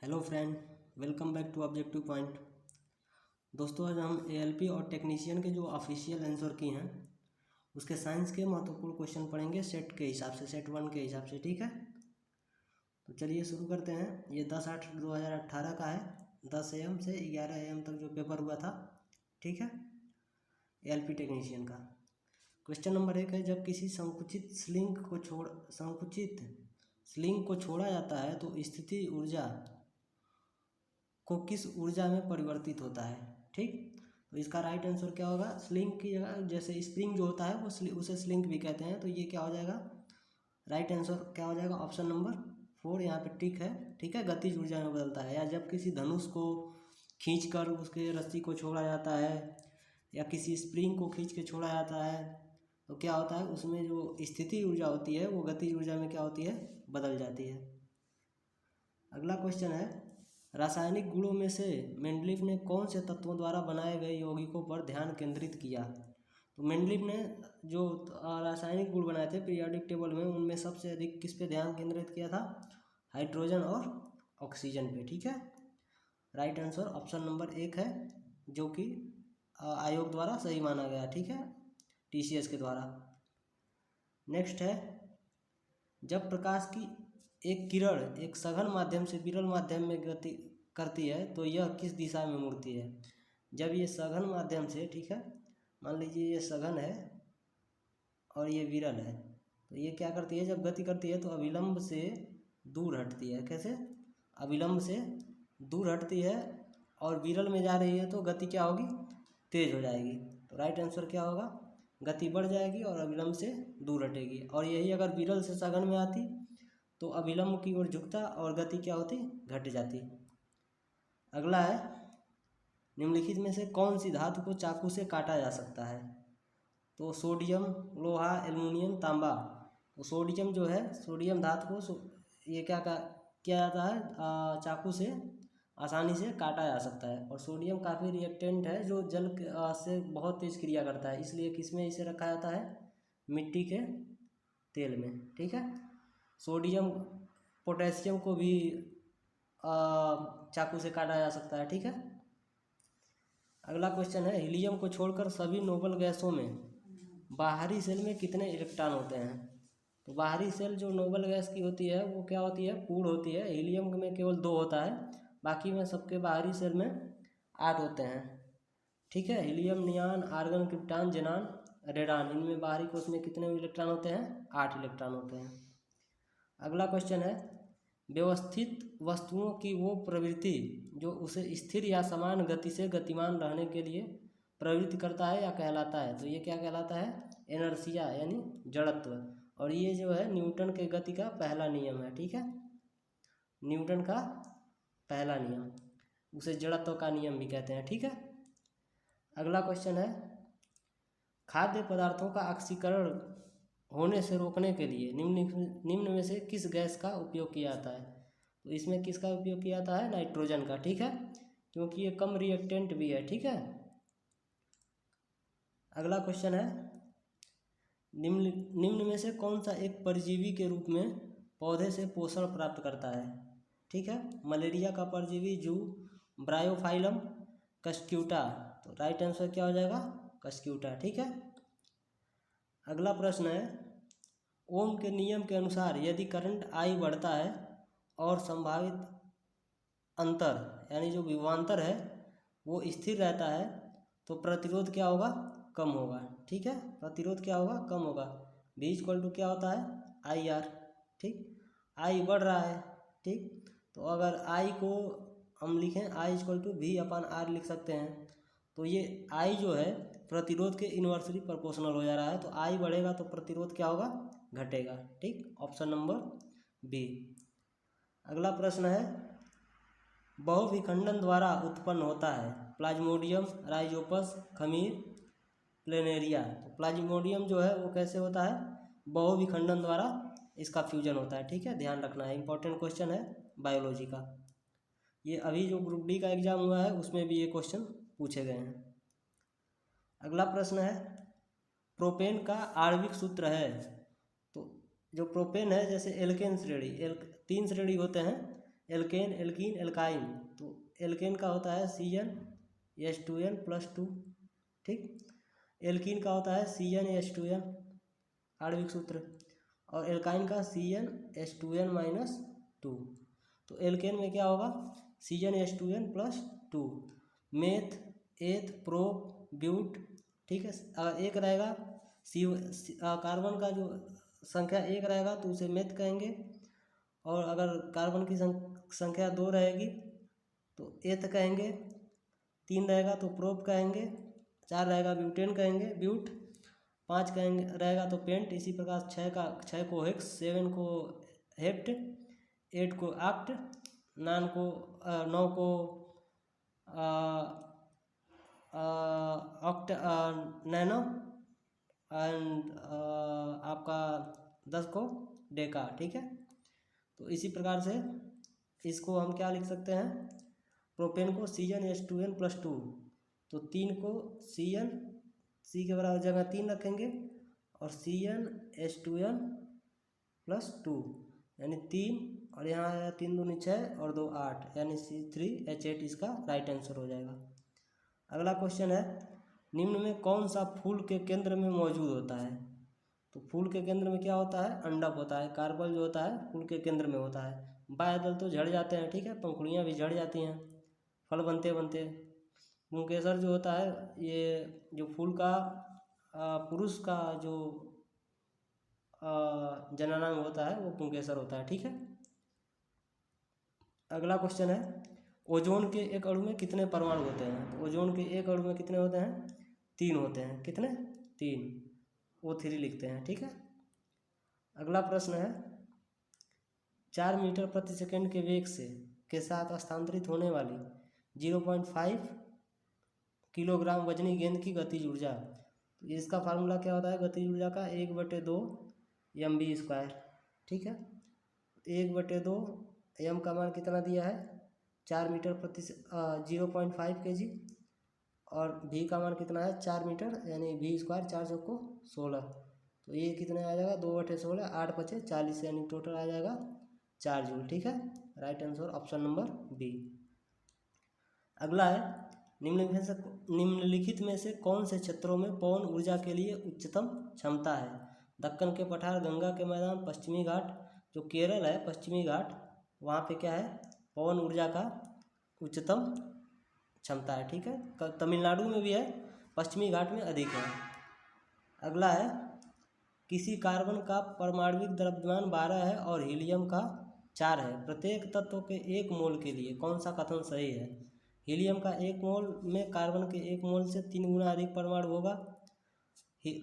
Hello friend, welcome back to objective point. दोस्तों, आज हम एएलपी और टेक्नीशियन के जो ऑफिशियल आंसर की हैं उसके साइंस के महत्वपूर्ण क्वेश्चन पढ़ेंगे सेट के हिसाब से, सेट 1 के हिसाब से। ठीक है, तो चलिए शुरू करते हैं। ये 10/8/2018 का है, 10 AM से 11 AM तक जो पेपर हुआ था। ठीक है, एएलपी टेक्नीशियन का क्वेश्चन नंबर 1 है, जब किसी संकुचित स्लिंग को छोड़ा जाता है तो स्थिति ऊर्जा को किस ऊर्जा में परिवर्तित होता है। ठीक, तो इसका राइट आंसर क्या होगा? स्लिंग की जगह, जैसे स्प्रिंग जो होता है वो उसे स्लिंग भी कहते हैं, तो ये क्या हो जाएगा? राइट आंसर क्या हो जाएगा? ऑप्शन नंबर 4 यहाँ पे टिक है। ठीक है, गतिज ऊर्जा में बदलता है। या जब किसी धनुष को खींचकर उसके रस्सी को छोड़ा जाता है या किसी स्प्रिंग को खींच के छोड़ा जाता है तो क्या होता है, उसमें जो स्थिति ऊर्जा होती है वो गतिज ऊर्जा में क्या होती है? बदल जाती है। अगला क्वेश्चन है, रासायनिक गुणों में से मेंडलीफ ने कौन से तत्वों द्वारा बनाए गए यौगिकों पर ध्यान केंद्रित किया? तो मेंडलीफ ने जो रासायनिक गुण बनाए थे पीरियोडिक टेबल में, उनमें सबसे अधिक किस पे ध्यान केंद्रित किया था? हाइड्रोजन और ऑक्सीजन पे। ठीक है, राइट आंसर ऑप्शन नंबर 1 है, जो कि आयोग द्वारा सही माना गया। ठीक है, TCS के द्वारा। नेक्स्ट है, जब प्रकाश की एक किरण एक सघन माध्यम से विरल माध्यम में गति करती है तो यह किस दिशा में मुड़ती है? जब ये सघन माध्यम से, ठीक है, मान लीजिए ये सघन है और ये विरल है, तो ये क्या करती है? जब गति करती है तो अविलंब से दूर हटती है। कैसे? अविलंब से दूर हटती है, और विरल में जा रही है तो गति क्या होगी? तेज हो जाएगी। तो राइट आंसर क्या होगा? गति बढ़ जाएगी और अविलंब से दूर हटेगी। और यही अगर विरल से सघन में आती तो अविलंब की ओर झुकता और गति क्या होती? घट जाती। अगला है, निम्नलिखित में से कौन सी धातु को चाकू से काटा जा सकता है? तो सोडियम, लोहा, एल्युमिनियम, तांबा। तो सोडियम जो है, सोडियम धातु को ये क्या किया जाता है? चाकू से आसानी से काटा जा सकता है। और सोडियम काफ़ी रिएक्टेंट है जो जल से बहुत तेज क्रिया करता है, इसलिए किसमें इसे रखा जाता है? मिट्टी के तेल में। ठीक है, सोडियम, पोटेशियम को भी चाकू से काटा जा सकता है। ठीक है, अगला क्वेश्चन है, हीलियम को छोड़कर सभी नोबल गैसों में बाहरी सेल में कितने इलेक्ट्रॉन होते हैं? तो बाहरी सेल जो नोबल गैस की होती है वो क्या होती है? पूर्ण होती है। हीलियम में केवल 2 होता है, बाकी में सबके बाहरी सेल में 8 होते हैं। ठीक है, हीलियम, नियान, आर्गन, क्रिप्टॉन, जेनान, रेडान, इनमें बाहरी कोश में कितने इलेक्ट्रॉन होते हैं? 8 इलेक्ट्रॉन होते हैं। अगला क्वेश्चन है, व्यवस्थित वस्तुओं की वो प्रवृत्ति जो उसे स्थिर या समान गति से गतिमान रहने के लिए प्रवृत्त करता है या कहलाता है? तो ये क्या कहलाता है? इनर्शिया, यानी जड़त्व। और ये जो है न्यूटन के गति का पहला नियम है। ठीक है, न्यूटन का पहला नियम, उसे जड़त्व का नियम भी कहते हैं। ठीक है, अगला क्वेश्चन है, खाद्य पदार्थों का ऑक्सीकरण होने से रोकने के लिए निम्न में से किस गैस का उपयोग किया जाता है? तो इसमें किसका उपयोग किया जाता है? नाइट्रोजन का। ठीक है, क्योंकि ये कम रिएक्टेंट भी है। ठीक है, अगला क्वेश्चन है, निम्न में से कौन सा एक परजीवी के रूप में पौधे से पोषण प्राप्त करता है? ठीक है, मलेरिया का परजीवी जू, ब्रायोफाइलम, कस्क्यूटा। तो राइट आंसर क्या हो जाएगा? कस्क्यूटा। ठीक है, अगला प्रश्न है, ओम के नियम के अनुसार यदि करंट I बढ़ता है और संभावित अंतर यानी जो विभवांतर है वो स्थिर रहता है तो प्रतिरोध क्या होगा? कम होगा। ठीक है, प्रतिरोध क्या होगा? कम होगा। V = क्या होता है? IR। ठीक, I बढ़ रहा है। ठीक, तो अगर I को हम लिखें I = V/R लिख सकते हैं, तो ये I जो है प्रतिरोध के इन्वर्सली प्रोपोर्शनल हो जा रहा है, तो I बढ़ेगा तो प्रतिरोध क्या होगा? घटेगा। ठीक, ऑप्शन नंबर B। अगला प्रश्न है, बहुविखंडन द्वारा उत्पन्न होता है प्लाज्मोडियम, राइजोपस, खमीर, प्लेनेरिया। तो प्लाज्मोडियम जो है वो कैसे होता है? बहुविखंडन द्वारा इसका फ्यूजन होता है। ठीक है, ध्यान रखना है, इंपॉर्टेंट क्वेश्चन है बायोलॉजी का। ये अभी जो ग्रुप D का एग्जाम हुआ है उसमें भी ये क्वेश्चन पूछे गए हैं। अगला प्रश्न है, प्रोपेन का आणविक सूत्र है। तो जो प्रोपेन है, जैसे एल्केन श्रेणी, 3 श्रेणी होते हैं, एल्केन, एल्कीन, एल्काइन। तो एल्केन का होता है CnH2n+2, ठीक। एल्कीन का होता है CnH2n, आणविक सूत्र। और एल्काइन का CnH2n-2। तो एल्केन में क्या होगा, CnH2n+2। मेथ, एथ, प्रोप, ब्यूट, ठीक है। अगर एक रहेगा कार्बन का जो संख्या एक रहेगा तो उसे मेथ कहेंगे, और अगर कार्बन की संख्या 2 रहेगी तो एथ कहेंगे, 3 रहेगा तो प्रोप कहेंगे, 4 रहेगा ब्यूटेन कहेंगे, ब्यूट, 5 कहेंगे रहेगा तो पेंट। इसी प्रकार 6 को हेक्स, 7 को हेप्ट, 8 को आक्ट, 9 को ऑक्ट, नैनो, एंड आपका 10 को डेका, ठीक है। तो इसी प्रकार से इसको हम क्या लिख सकते हैं, प्रोपेन को CnH2n+2। तो 3 को सी के बराबर जगह 3 रखेंगे और CnH2n+2 यानी 3, और यहाँ आया 3 दूनी 6 और 2 8, यानी C3H8 इसका राइट आंसर हो जाएगा। अगला क्वेश्चन है, निम्न में कौन सा फूल के केंद्र में मौजूद होता है। तो फूल के केंद्र में क्या होता है, अंडक होता है। कार्बल जो होता है फूल के केंद्र में होता है। बाह्यदल तो झड़ जाते हैं, ठीक है, पंखुड़ियाँ भी झड़ जाती हैं फल बनते बनते। पुंकेसर जो होता है, ये जो फूल का पुरुष का जो जननांग होता है वो पुंकेसर होता है, ठीक है। अगला क्वेश्चन है, ओजोन के एक अणु में कितने परमाणु होते हैं। तो ओजोन के एक अणु में कितने होते हैं, 3 होते हैं। कितने, 3, O3 लिखते हैं, ठीक है। अगला प्रश्न है, 4 मीटर प्रति सेकंड के वेग के साथ स्थानांतरित होने वाली 0.5 किलोग्राम वजनी गेंद की गतिज ऊर्जा। तो इसका फार्मूला क्या होता है, गतिज ऊर्जा का 1/2 mv², ठीक है। 1/2 m का मान कितना दिया है, 4 मीटर प्रति 0.5 kg, और v का मान कितना है 4 मीटर, यानी v², 4 चौको 16। तो ये कितने आ जाएगा, 2/16, 8 × 40, यानी टोटल आ जाएगा 4 जूल, ठीक है। Right answer option number B. अगला है, निम्नलिखित में से कौन से क्षेत्रों में पवन ऊर्जा के लिए उच्चतम क्षमता है। दक्कन के पठार, गंगा के मैदान, पश्चिमी घाट, जो केरल है पश्चिमी घाट, वहाँ पे क्या है, पवन ऊर्जा का उच्चतम क्षमता है, ठीक है। तमिलनाडु में भी है, पश्चिमी घाट में अधिक है। अगला है, किसी कार्बन का परमाणविक द्रव्यमान 12 है और हीलियम का 4 है। प्रत्येक तत्व के 1 मोल के लिए कौन सा कथन सही है। हीलियम का 1 मोल में कार्बन के 1 मोल से 3 गुना अधिक परमाणु होगा।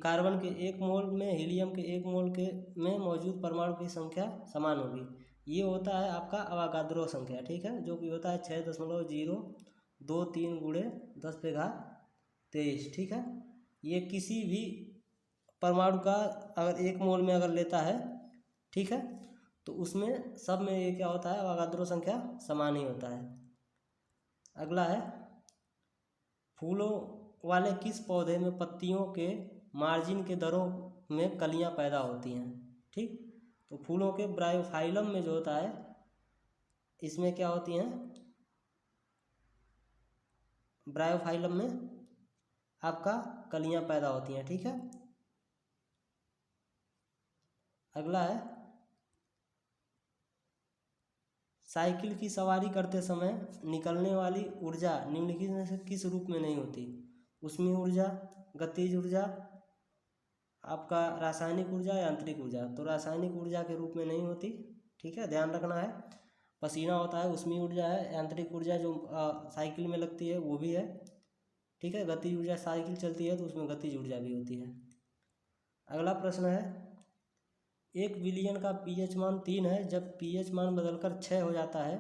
कार्बन के 1 मोल में हीलियम के 1 मोल में मौजूद परमाणु की संख्या समान होगी। ये होता है आपका अवागाद्रो संख्या, ठीक है, जो कि होता है 6.023 × 10⁻23, ठीक है। ये किसी भी परमाणु का अगर 1 मोल में अगर लेता है, ठीक है, तो उसमें सब में ये क्या होता है, अवागाद्रो संख्या समान ही होता है। अगला है, फूलों वाले किस पौधे में पत्तियों के मार्जिन के दरों में कलियां पैदा होती हैं, ठीक। तो फूलों के ब्रायोफाइलम में जो होता है, इसमें क्या होती हैं, ब्रायोफाइलम में आपका कलियां पैदा होती हैं, ठीक है। अगला है, साइकिल की सवारी करते समय निकलने वाली ऊर्जा निम्नलिखित में से किस रूप में नहीं होती। ऊष्मीय ऊर्जा, गतिज ऊर्जा, आपका रासायनिक ऊर्जा, यांत्रिक ऊर्जा। तो रासायनिक ऊर्जा के रूप में नहीं होती, ठीक है, ध्यान रखना है। पसीना होता है, ऊष्मीय ऊर्जा है। यांत्रिक ऊर्जा जो साइकिल में लगती है वो भी है, ठीक है। गतिज ऊर्जा, साइकिल चलती है तो उसमें गतिज ऊर्जा भी होती है। अगला प्रश्न है, 1 बिलियन का pH मान 3 है, जब pH मान बदलकर 6 हो जाता है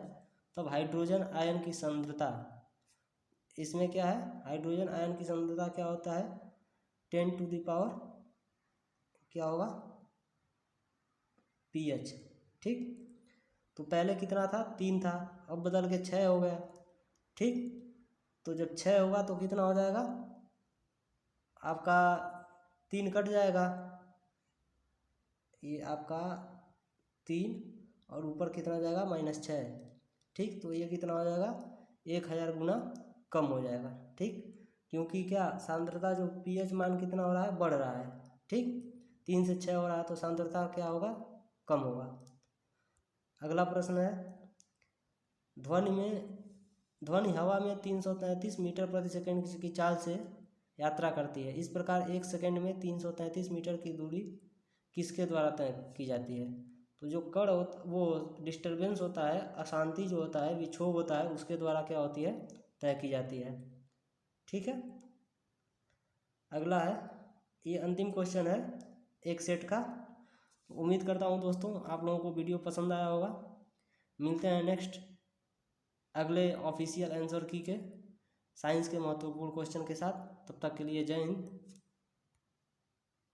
तब हाइड्रोजन आयन की सांद्रता, इसमें क्या है, हाइड्रोजन आयन की सांद्रता क्या होता है, 10⁻, क्या होगा, pH, ठीक। तो पहले कितना था, 3 था, अब बदल के 6 हो गया, ठीक। तो जब 6 होगा तो कितना हो जाएगा आपका, 3 कट जाएगा, ये आपका 3 और ऊपर कितना जाएगा -6, ठीक। तो ये कितना हो जाएगा, 1000 गुना कम हो जाएगा। ठीक, क्योंकि क्या सांद्रता जो pH मान कितना हो रहा है, बढ़ रहा है। ठीक, 3 से 6 हो रहा है तो सांद्रता क्या होगा, कम होगा। अगला प्रश्न है, ध्वनि हवा में 333 मीटर प्रति सेकंड की चाल से यात्रा करती है। इस प्रकार 1 सेकंड में 333 मीटर की दूरी किसके द्वारा तय की जाती है। तो जो कण वो डिस्टरबेंस होता है, अशांति जो होता है, विक्षोभ होता है, उसके द्वारा क्या होती है, तय की जाती है। ठीक है। अगला है, ये अंतिम क्वेश्चन है एक सेट का। उम्मीद करता हूँ दोस्तों आप लोगों को वीडियो पसंद आया होगा। मिलते हैं नेक्स्ट अगले ऑफिशियल आंसर की के साइंस के महत्वपूर्ण क्वेश्चन के साथ। तब तक के लिए जय हिंद।